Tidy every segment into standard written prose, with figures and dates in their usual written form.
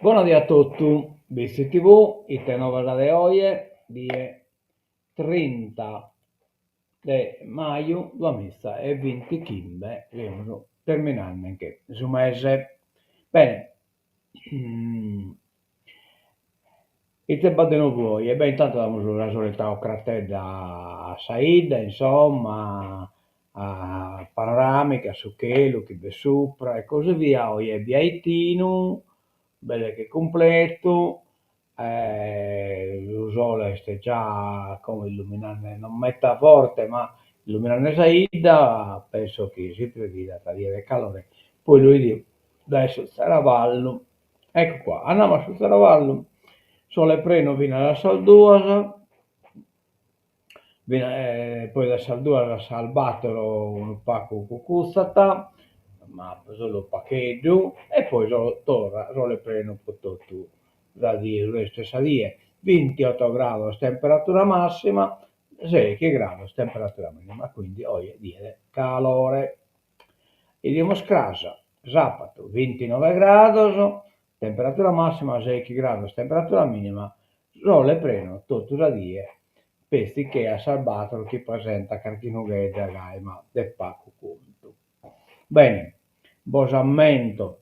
Buonasera a tutti, visti TV, ite nuova de oggi, die 30 de maio 2025, stiamo terminando anche su mese. Bene, mm, ite badeno voi, e beh intanto diamo la solita ocratedda a Saida, insomma, a panoramica su quello che ve sopra e così via, oggi è Biaitino, belle che completo, lo sole sta già come illuminando, non metta forte, ma illuminando Saida, penso che si preveda tagliare calore. Poi lui dice, adesso Saravallo, ecco qua, andiamo su Saravallo, sole preno fino alla Salduasa, poi da Salduasa a Salvatore un pacco cucuzzata, ma solo paccheggio, e poi solo torna, sole preno tutto da dire, le stesse die, 28 gradi temperatura massima, 6 gradi temperatura minima, quindi oggi dire calore. Idemo scrasa, sabato 29 gradi, temperatura massima 6 gradi, temperatura minima, sole preno tutto da dire, pesti che a Salvatore chi presenta Carchinughe Gaima de Paco Conto. Bene, bosammento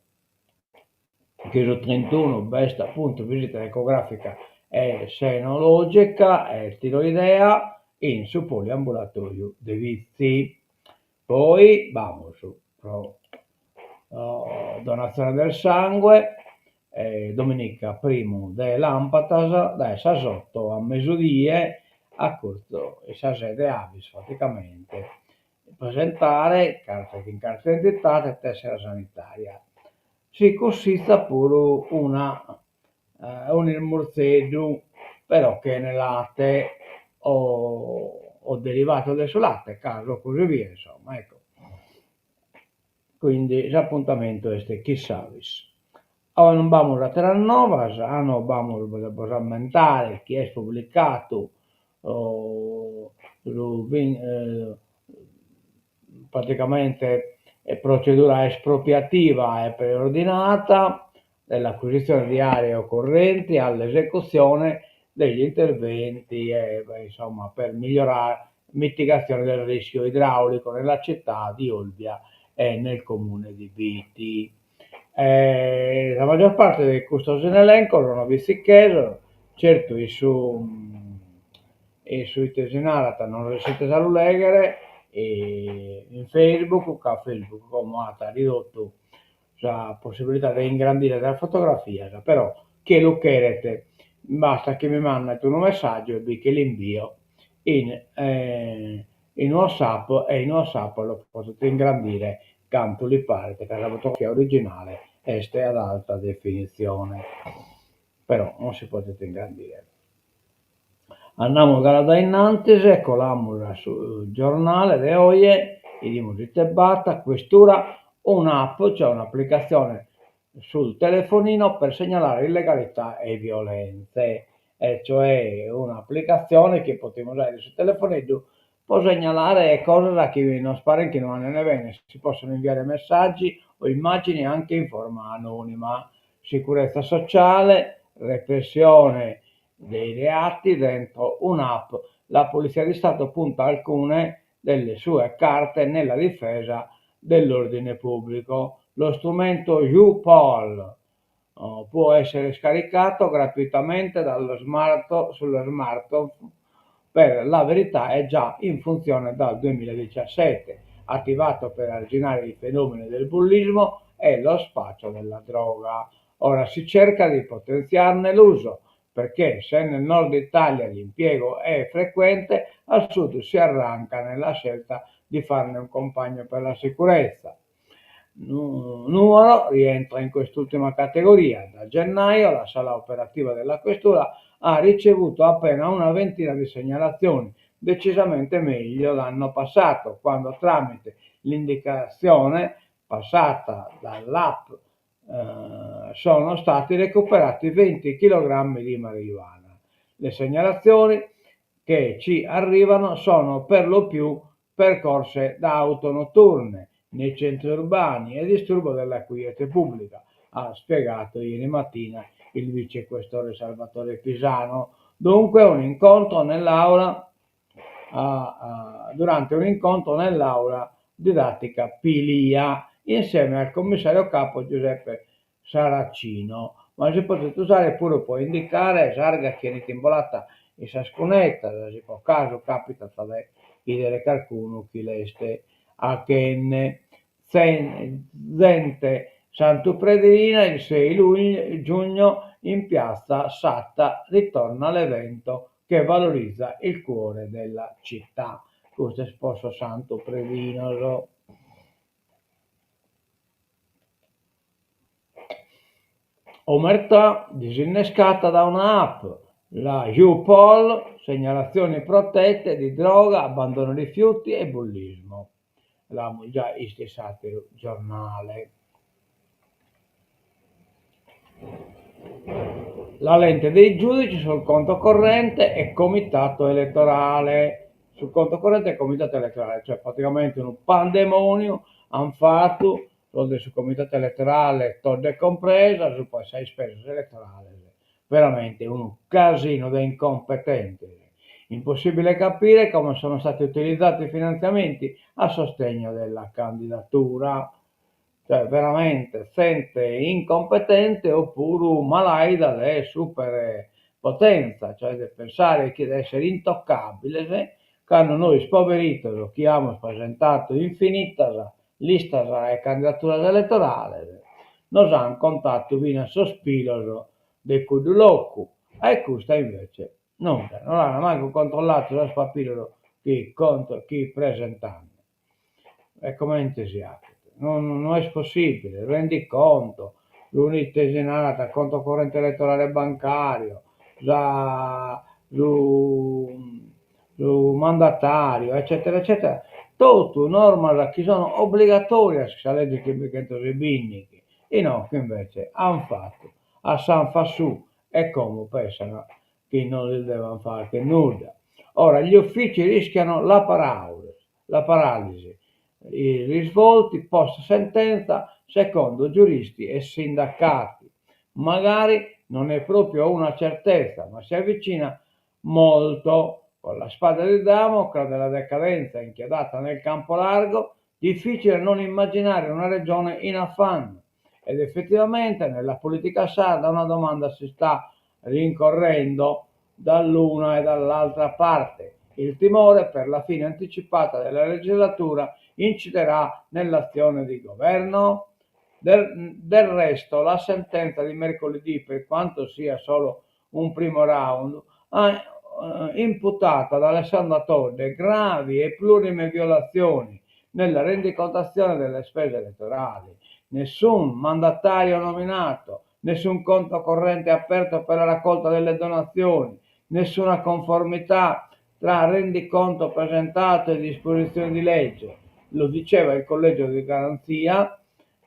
che su 31 besta appunto visita ecografica e senologica e tiroidea in su poliambulatorio de vizi. Poi vamos su donazione del sangue, domenica primo de Lampatas, da essa sotto a mesodie a corto e sa sede avis praticamente presentare carta d'identità e tessera sanitaria. Si consista pure un morzeggio, però che nel latte o derivato del suo latte, caso così via, insomma, ecco. Quindi l'appuntamento è chi savis. Ora non vamos a tener novas, no vamos a mentare che è pubblicato praticamente è procedura espropriativa e preordinata dell'acquisizione di aree occorrenti all'esecuzione degli interventi insomma, per migliorare mitigazione del rischio idraulico nella città di Olbia e nel comune di Viti. La maggior parte dei custodi in elenco sono visti che certo i sui tesinarata non riuscite a leggere e in Facebook, a Facebook come ha ridotto la possibilità di ingrandire la fotografia, però che lo chiedete, basta che mi mandate un messaggio e vi che l'invio in WhatsApp e in WhatsApp lo potete ingrandire canto li pare, perché la fotografia originale è ad alta definizione, però non si potete ingrandire. Andiamo da innanzi, eccola sul giornale di oggi, e di Tebata, questura un'app, cioè un'applicazione sul telefonino per segnalare illegalità e violenze, e cioè un'applicazione che potremo usare sul telefonino può segnalare cose da chi non spara che non ne bene, si possono inviare messaggi o immagini anche in forma anonima, sicurezza sociale, repressione dei reati dentro un'app. La Polizia di Stato punta alcune delle sue carte nella difesa dell'ordine pubblico. Lo strumento UPOL può essere scaricato gratuitamente sullo smartphone. Per la verità è già in funzione dal 2017, attivato per arginare i fenomeni del bullismo e lo spaccio della droga. Ora si cerca di potenziarne l'uso, perché se nel nord Italia l'impiego è frequente, al sud si arranca nella scelta di farne un compagno per la sicurezza. Nuoro rientra in quest'ultima categoria. Da gennaio la sala operativa della questura ha ricevuto appena una ventina di segnalazioni, decisamente meglio l'anno passato, quando tramite l'indicazione passata dall'app sono stati recuperati 20 kg di marijuana. Le segnalazioni che ci arrivano sono per lo più percorse da auto notturne nei centri urbani e disturbo della quiete pubblica, ha spiegato ieri mattina il vicequestore Salvatore Pisano. Dunque durante un incontro nell'aula didattica Pilia insieme al commissario capo Giuseppe Saracino, ma si potete usare pure può indicare sarga che è timbolata in sascunetta, si può caso capita tra vedere qualcuno chi leste a che Zente Sant'Upredina il 6 giugno in piazza Satta ritorna l'evento che valorizza il cuore della città. Questo è sposo Sant'Upredino. Omertà disinnescata da un'app, la YouPol, segnalazioni protette di droga, abbandono rifiuti e bullismo. L'abbiamo già istessato il giornale. La lente dei giudici sul conto corrente e comitato elettorale. Sul conto corrente e comitato elettorale, cioè praticamente un pandemonio hanno fatto sul comitato elettorale, todde compresa, su poi 6 spese elettorali. Veramente un casino da incompetenti. Impossibile capire come sono stati utilizzati i finanziamenti a sostegno della candidatura. Cioè veramente sente incompetente oppure un malaida di super potenza, cioè di pensare che di essere intoccabile, che hanno noi spoverito, chi abbiamo presentato infinita lista e candidatura elettorale, nos hanno contatto fino a sospiro di Cuduloccu, e questo invece non hanno mai controllato lo spapiro chi presentano. E come entusiasta. Non è possibile, rendi conto, l'unità conto corrente elettorale bancario, lo mandatario, eccetera, eccetera. Tutto norma che sono obbligatorie a legge che si binichi, e no, che invece hanno fatto a San Fassù e come pensano che non li devono fare che nulla. Ora, gli uffici rischiano la paralisi, i risvolti post sentenza secondo giuristi e sindacati. Magari non è proprio una certezza, ma si avvicina molto. Con la spada di Damocle della decadenza inchiodata nel campo largo, difficile non immaginare una regione in affanno. Ed effettivamente nella politica sarda una domanda si sta rincorrendo dall'una e dall'altra parte. Il timore per la fine anticipata della legislatura inciderà nell'azione di governo? Del resto, la sentenza di mercoledì, per quanto sia solo un primo round, ha imputato ad Alessandro Todde gravi e plurime violazioni nella rendicontazione delle spese elettorali. Nessun mandatario nominato, nessun conto corrente aperto per la raccolta delle donazioni, nessuna conformità tra rendiconto presentato e disposizioni di legge. Lo diceva il collegio di garanzia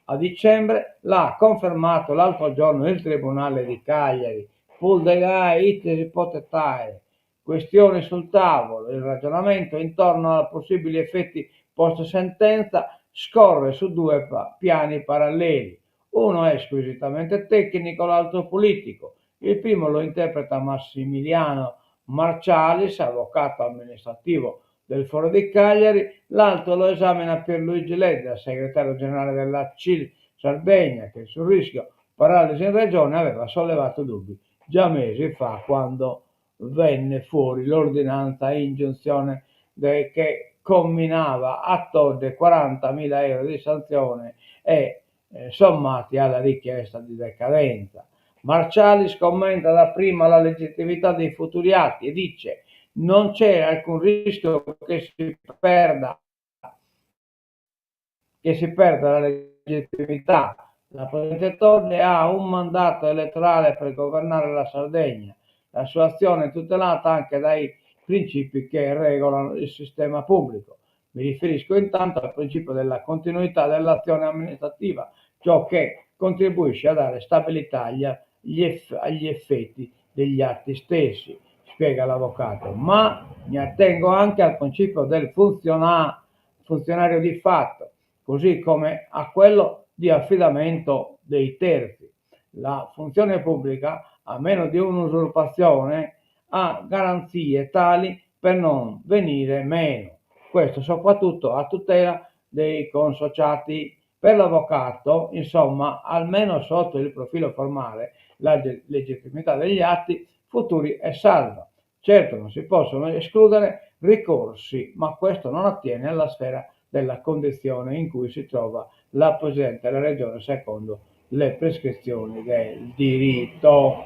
a dicembre, l'ha confermato l'altro giorno il Tribunale di Cagliari. Full the guy, it si potete. Questioni sul tavolo, il ragionamento intorno a possibili effetti post sentenza scorre su due piani paralleli. Uno è squisitamente tecnico, l'altro politico. Il primo lo interpreta Massimiliano Marcialis, avvocato amministrativo del Foro di Cagliari, l'altro lo esamina Pierluigi Ledda, segretario generale della CIL Sardegna, che sul rischio paralisi in regione aveva sollevato dubbi già mesi fa, quando venne fuori l'ordinanza ingiunzione che comminava a Todde 40.000 euro di sanzione e sommati alla richiesta di decadenza. Marcialis commenta dapprima la legittimità dei futuri atti e dice: non c'è alcun rischio che si perda la legittimità. La Presidente Todde ha un mandato elettorale per governare la Sardegna. La sua azione è tutelata anche dai principi che regolano il sistema pubblico. Mi riferisco intanto al principio della continuità dell'azione amministrativa, ciò che contribuisce a dare stabilità agli effetti degli atti stessi, spiega l'avvocato, ma mi attengo anche al principio del funzionario di fatto, così come a quello di affidamento dei terzi. La funzione pubblica, a meno di un'usurpazione, ha garanzie tali per non venire meno. Questo soprattutto a tutela dei consociati. Per l'avvocato, insomma, almeno sotto il profilo formale, la legittimità degli atti futuri è salva. Certo, non si possono escludere ricorsi, ma questo non attiene alla sfera della condizione in cui si trova la Presidente della Regione secondo le prescrizioni del diritto.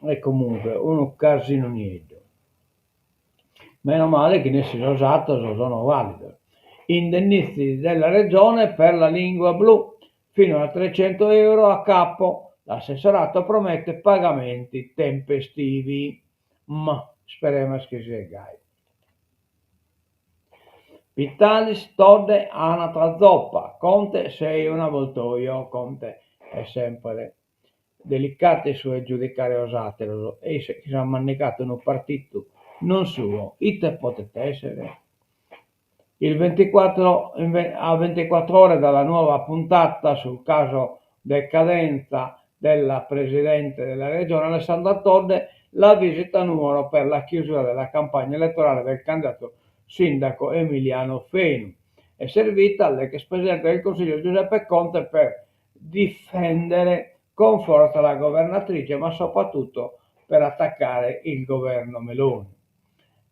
E comunque un casino niente. Meno male che ne si è usato, sono valido. Indennizzi della regione per la lingua blu, fino a 300 euro a capo. L'assessorato promette pagamenti tempestivi, ma speriamo che sia gai. Vitalis Todde anatra zoppa, Conte sei un avvoltoio, Conte è sempre delicato i suoi giudicare osatelo, e si è mannicato in un partito non suo, ite potete essere. A 24 ore dalla nuova puntata sul caso decadenza della Presidente della Regione Alessandra Todde, la visita a Nuoro per la chiusura della campagna elettorale del candidato sindaco Emiliano Fenu. È servita all'ex Presidente del Consiglio Giuseppe Conte per difendere con forza la governatrice, ma soprattutto per attaccare il governo Meloni.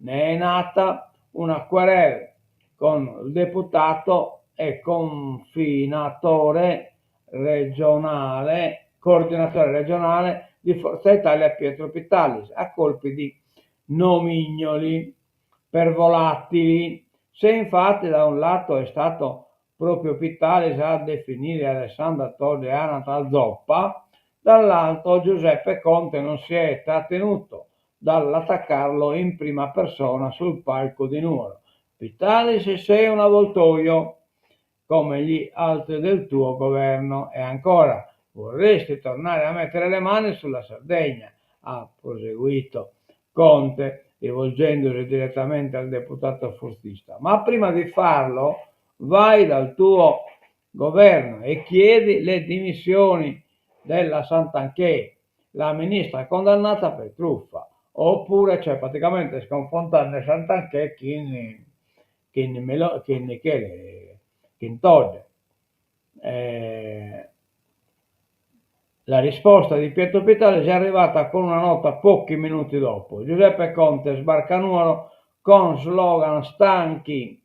Ne è nata una querela con il deputato e coordinatore regionale di Forza Italia Pietro Vitalis a colpi di nomignoli per volatili. Se infatti da un lato è stato proprio Vitalis a definire Alessandra Todde anatra zoppa, dall'altro Giuseppe Conte non si è trattenuto dall'attaccarlo in prima persona sul palco di Nuoro. Vitalis sei un avvoltoio come gli altri del tuo governo. E ancora, vorresti tornare a mettere le mani sulla Sardegna, ha proseguito Conte rivolgendosi direttamente al deputato forzista. Ma prima di farlo vai dal tuo governo e chiedi le dimissioni della Santanchè, la ministra condannata per truffa, oppure cioè praticamente sconfrontare Santanchè chi Todde. La risposta di Pietro Vitalis è arrivata con una nota pochi minuti dopo. Giuseppe Conte sbarca a Nuoro con slogan stanchi.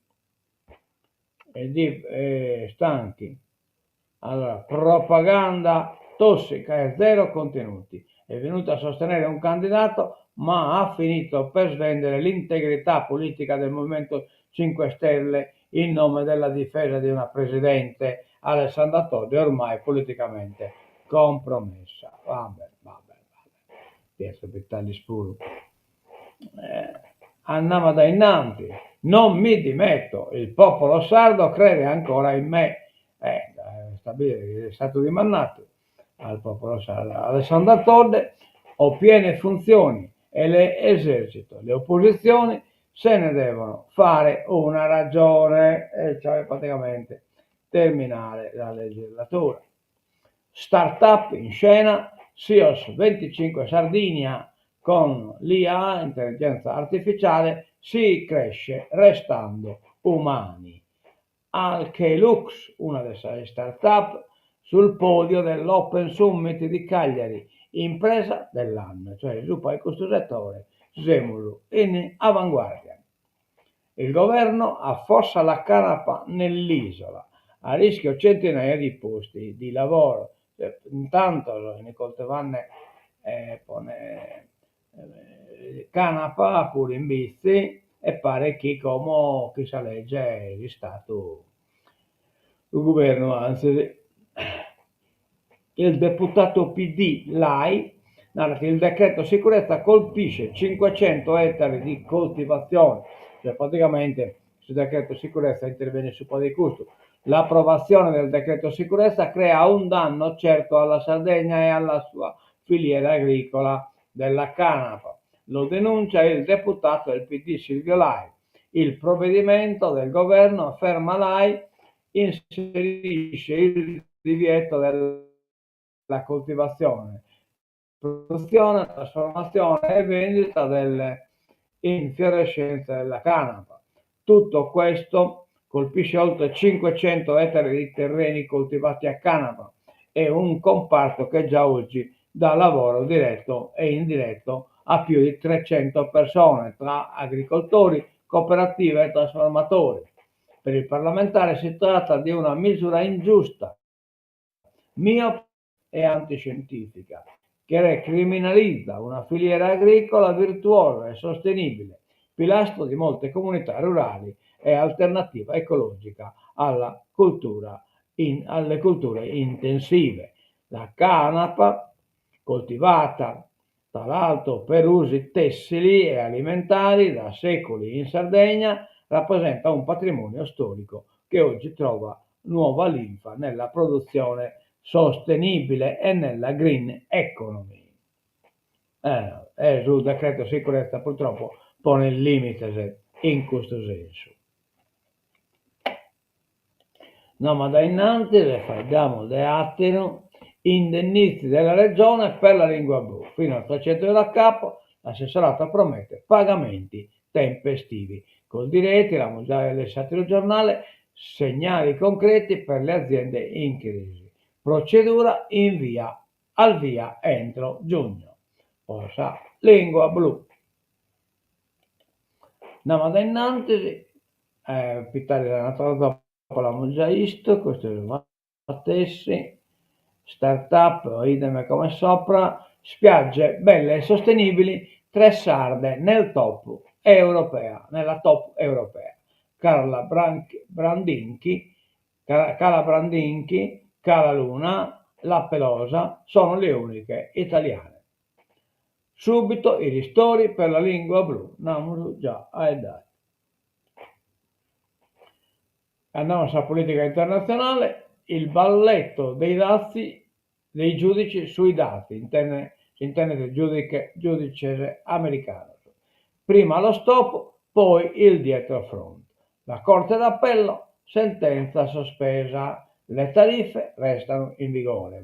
Allora, propaganda tossica e zero contenuti. È venuto a sostenere un candidato, ma ha finito per svendere l'integrità politica del Movimento 5 Stelle in nome della difesa di una presidente, Alessandra Todde, ormai politicamente compromessa. Vabbè. Pietro Vitalis pure. Andiamo da innanzi. Non mi dimetto, il popolo sardo crede ancora in me. Stabilire che è stato dimandato al popolo sardo. Alessandra Todde, ho piene funzioni e le esercito. Le opposizioni se ne devono fare una ragione, e cioè praticamente terminare la legislatura. Startup in scena, SIOS 25 Sardinia con l'IA, intelligenza artificiale, si cresce restando umani. Alkelux, una delle startup, sul podio dell'Open Summit di Cagliari, impresa dell'anno, cioè sviluppo in questo settore, Semulu, in avanguardia. Il governo affossa la canapa nell'isola, a rischio centinaia di posti di lavoro. Intanto Nicole Tevanne pone canapa pure in bici e pare che come chi sa legge è stato il governo, anzi il deputato PD Lai narra che il decreto sicurezza colpisce 500 ettari di coltivazione, cioè praticamente sul decreto sicurezza interviene su po' di costo. L'approvazione del decreto sicurezza crea un danno certo alla Sardegna e alla sua filiera agricola della canapa. Lo denuncia il deputato del PD Silvio Lai. il provvedimento del governo ferma l'AI inserisce il divieto della coltivazione, produzione, trasformazione e vendita delle infiorescenze della canapa. Tutto questo colpisce oltre 500 ettari di terreni coltivati a canapa. È un comparto che già oggi dà lavoro diretto e indiretto a più di 300 persone tra agricoltori, cooperative e trasformatori. Per il parlamentare si tratta di una misura ingiusta, miope e antiscientifica, che criminalizza una filiera agricola virtuosa e sostenibile, pilastro di molte comunità rurali e alternativa ecologica alle culture intensive. La canapa, coltivata tra l'altro per usi tessili e alimentari da secoli in Sardegna, rappresenta un patrimonio storico che oggi trova nuova linfa nella produzione sostenibile e nella green economy. Sul decreto sicurezza purtroppo pone il limite in questo senso. No, ma da innanzi le diamo le attero indennizi della regione per la lingua blu, fino a 300 euro a capo. L'assessorato promette pagamenti tempestivi. Col diretti, l'abbiamo già lasciato il giornale, segnali concreti per le aziende in crisi. Procedura al via entro giugno. Cosa? Lingua blu. Andiamo da innanzi, Pitare da Natale dopo l'abbiamo già visto, questo è il stessi, startup, idem come sopra, spiagge belle e sostenibili, 3 sarde nella top europea. Carla Brandinchi, Cala Luna, La Pelosa sono le uniche italiane. Subito i ristori per la lingua blu, andiamo già ai dati. Andiamo sulla politica internazionale, il balletto dei dazi dei giudici sui dati, intende giudice americano. Prima lo stop, poi il dietrofront. La Corte d'Appello, sentenza sospesa, le tariffe restano in vigore.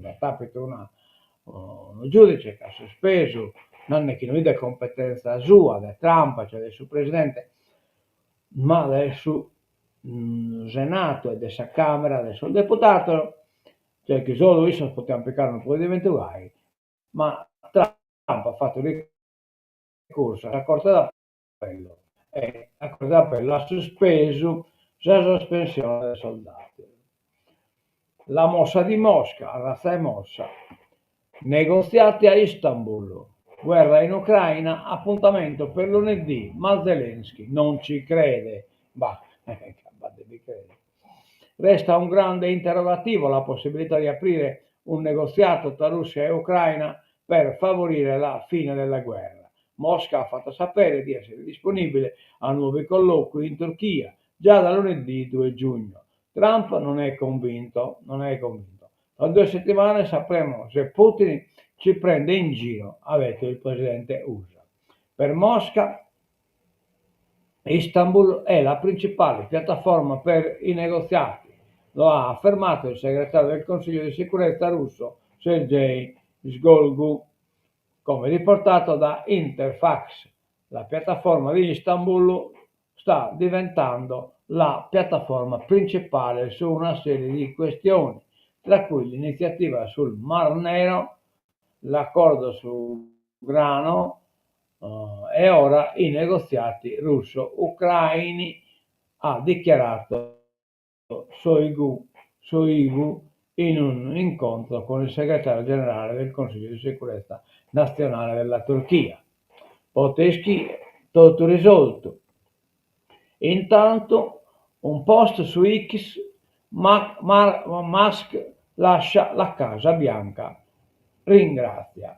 Un giudice che ha sospeso, non è che non è competenza sua, del Trump, cioè del suo presidente, ma del suo Senato e della Camera, del suo deputato, cioè che solo lui si poteva applicare un provvedimento guai, ma Trump ha fatto ricorso alla Corte d'Appello e la Corte d'Appello ha sospeso la sospensione dei soldati. La mossa di Mosca, la razza è mossa, negoziati a Istanbul, guerra in Ucraina, appuntamento per lunedì, ma Zelensky non ci crede. Devi credere. Resta un grande interrogativo la possibilità di aprire un negoziato tra Russia e Ucraina per favorire la fine della guerra. Mosca ha fatto sapere di essere disponibile a nuovi colloqui in Turchia già da lunedì 2 giugno. Trump non è convinto. Tra 2 settimane sapremo se Putin ci prende in giro, ha detto il presidente USA. Per Mosca, Istanbul è la principale piattaforma per i negoziati, lo ha affermato il segretario del Consiglio di sicurezza russo Sergei Shoigu, come riportato da Interfax. La piattaforma di Istanbul sta diventando la piattaforma principale su una serie di questioni, tra cui l'iniziativa sul Mar Nero, l'accordo sul grano e ora i negoziati russo-ucraini, ha dichiarato Shoigu in un incontro con il segretario generale del Consiglio di sicurezza nazionale della Turchia. Poteschi, tutto risolto. Intanto un post su X, Musk lascia la Casa Bianca, ringrazia.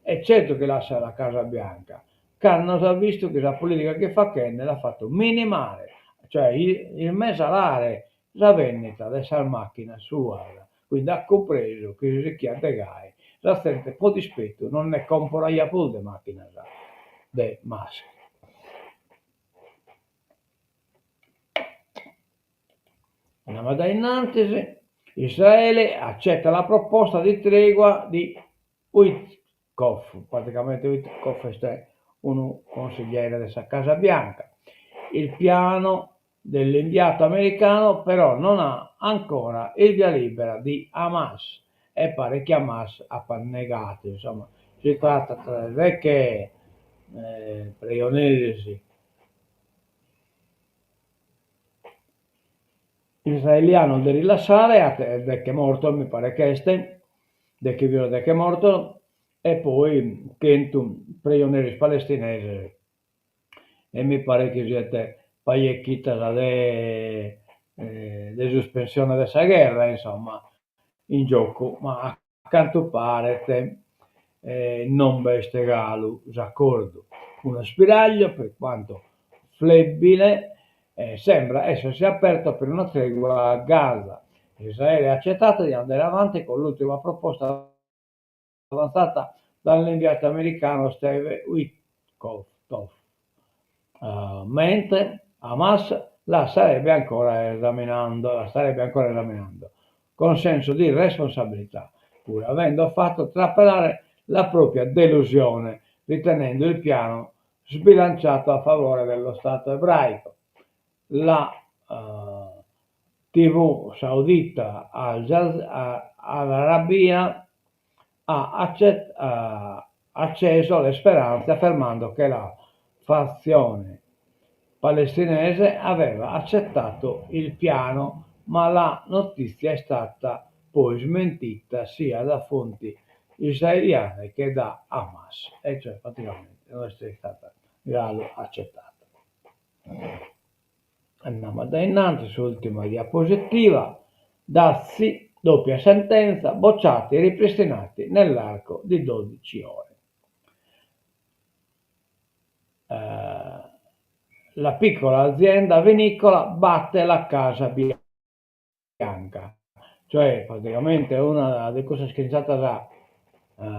È certo che lascia la Casa Bianca. Carnos ha visto che la politica che fa Ken l'ha fatto minimale, cioè il mesalare la vendita della macchina sua, quindi ha compreso che si chiama gai, la sente po' di spetto, non ne compra più di macchina de Musk. Andiamo innanzi, Israele accetta la proposta di tregua di Witkoff, praticamente Witkoff è un consigliere della Casa Bianca. Il piano dell'inviato americano però non ha ancora il via libera di Hamas e pare che Hamas ha negato, insomma, si tratta tra le vecchie preionesi israeliano di rilasciare del che è morto, mi pare che del che viene del che è morto, e poi Kentum, preioneri palestinesi, e mi pare che siete parecchita di sospensione della guerra, insomma, in gioco, ma a quanto pare non veste galo, d'accordo. Uno spiraglio, per quanto flebile, sembra essersi aperto per una tregua a Gaza. Israele ha accettato di andare avanti con l'ultima proposta avanzata dall'inviato americano Steve Witkoff, mentre Hamas la starebbe ancora esaminando con senso di responsabilità, pur avendo fatto trapelare la propria delusione, ritenendo il piano sbilanciato a favore dello Stato ebraico. La TV saudita Al-Arabia ha acceso le speranze affermando che la fazione palestinese aveva accettato il piano, ma la notizia è stata poi smentita sia da fonti israeliane che da Hamas, e cioè praticamente non è stata accettata. Andiamo innanzi sull'ultima diapositiva. Dazi, doppia sentenza, bocciati e ripristinati nell'arco di 12 ore. La piccola azienda vinicola batte la Casa Bianca, cioè praticamente una di queste schiacciate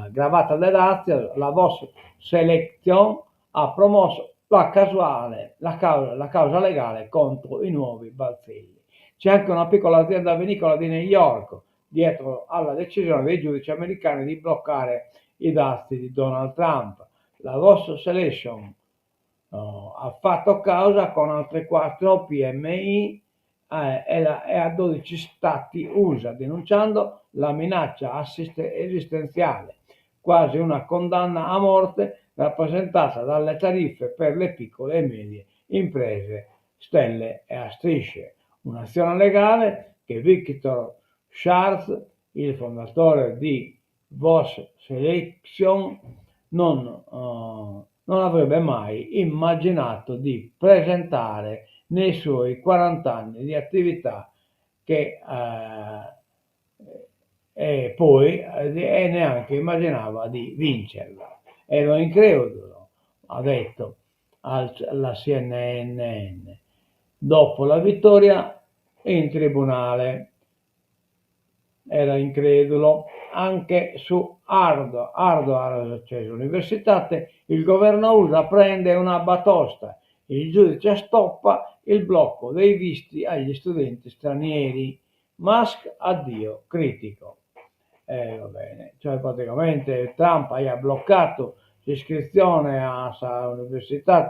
gravata da Dazi, la Vos Selection ha promosso la causa legale contro i nuovi balzelli. C'è anche una piccola azienda vinicola di New York dietro alla decisione dei giudici americani di bloccare i dazi di Donald Trump. La Vos Selection ha fatto causa con altre 4 PMI e a 12 stati USA, denunciando la minaccia esistenziale, quasi una condanna a morte rappresentata dalle tariffe per le piccole e medie imprese, stelle e a strisce. Un'azione legale che Victor Schartz, il fondatore di Vos Selection, non avrebbe mai immaginato di presentare nei suoi 40 anni di attività e poi neanche immaginava di vincerla. Ero incredulo, ha detto alla CNN dopo la vittoria in tribunale. Era incredulo. Anche su Hardware Università il governo USA prende una batosta. Il giudice stoppa il blocco dei visti agli studenti stranieri. Musk addio critico. Va bene, cioè praticamente Trump ha bloccato l'iscrizione a università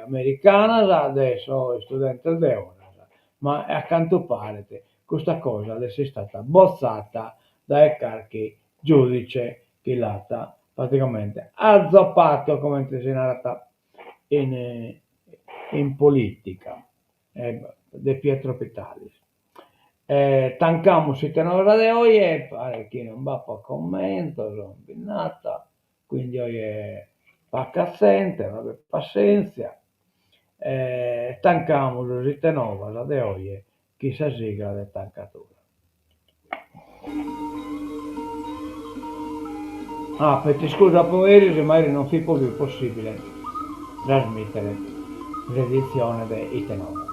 americana, adesso studenti di ora, ma a quanto pare questa cosa adesso è stata bozzata dai carchi giudice che l'ha praticamente azzoppato, come si narra in politica, De Pietro Vitalis. Tancamos il tenore di oggi, pare che non va per commento, sono binata, quindi oggi è paziente, avete pazienza. Tancamos il tenore di oggi, chi si sigla di tancatura. Petti scusa poveri se magari non fu più possibile trasmettere l'edizione di tenore.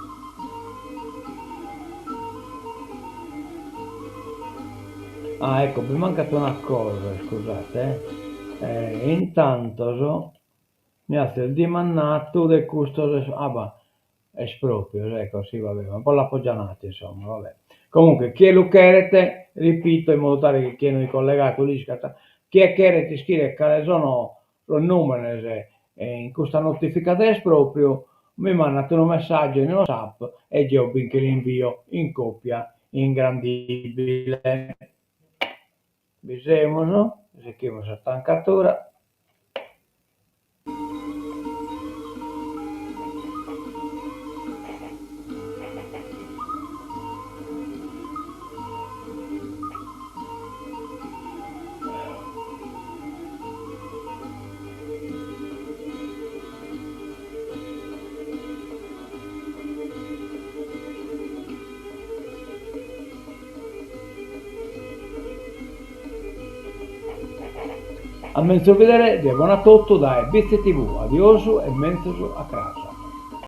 Ecco, mi è mancata una cosa, scusate. Intanto mi ha il dimannato del custode. esproprio, ecco, sì, vabbè, un po' l'appoggianate, insomma, vabbè. Comunque, chi è lo chiedete, ripeto, in modo tale che chi non è collegato lì scatta, chi è chiedete scrive quali sono i numeri in questa notifica di esproprio, mi mandate un messaggio in WhatsApp e io che l'invio in copia ingrandibile. Bisogna, eseguimos a tancatura. A mezzo vedere, buon a tutto da BC TV, adioso e mezzo a casa.